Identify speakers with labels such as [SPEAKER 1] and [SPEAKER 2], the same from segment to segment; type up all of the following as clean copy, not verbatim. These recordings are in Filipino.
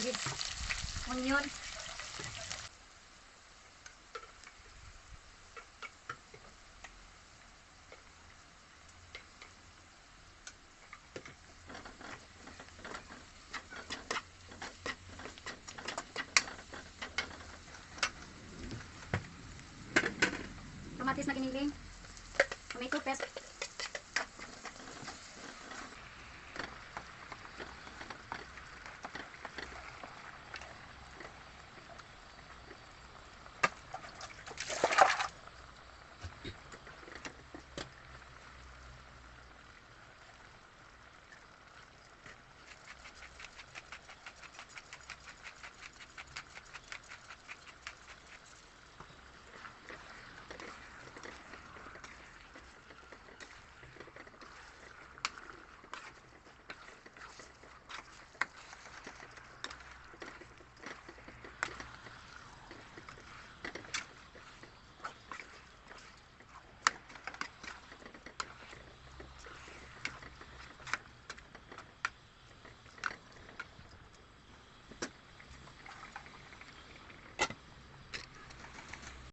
[SPEAKER 1] Nagid onion. Kamatis na giniling. Tomato paste.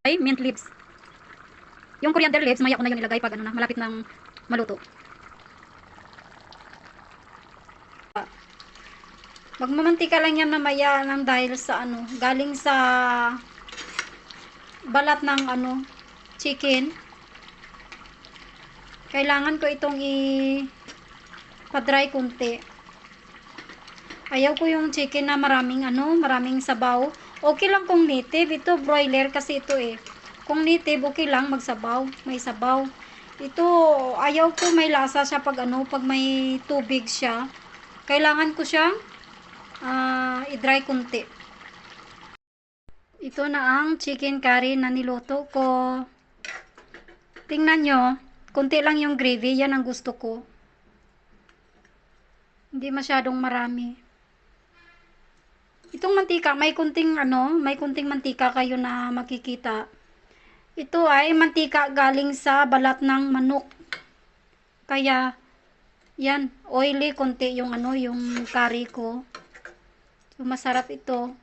[SPEAKER 1] Ay, mint leaves. Yung coriander leaves, maya ko na yun ilagay pag ano na, malapit ng maluto. Magmamantika lang yan mamaya ng dahil sa ano, galing sa balat ng ano, chicken. Kailangan ko itong pa-dry kunti. Ayaw ko yung chicken na maraming ano, maraming sabaw. Okay lang kung native, ito broiler kasi ito eh. Kung native, okay lang magsabaw, may sabaw. Ito, ayaw ko may lasa siya pag ano, pag may tubig siya. Kailangan ko siyang i-dry kunti. Ito na ang chicken curry na niluto ko. Tingnan nyo, kunti lang yung gravy, yan ang gusto ko. Hindi masyadong marami. Itong mantika, may kunting ano, may kunting mantika kayo na makikita. Ito ay mantika galing sa balat ng manok. Kaya yan, oily kunti yung ano, yung curry ko. So masarap ito.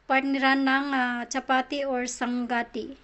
[SPEAKER 1] Partneran ng chapati or sanggati.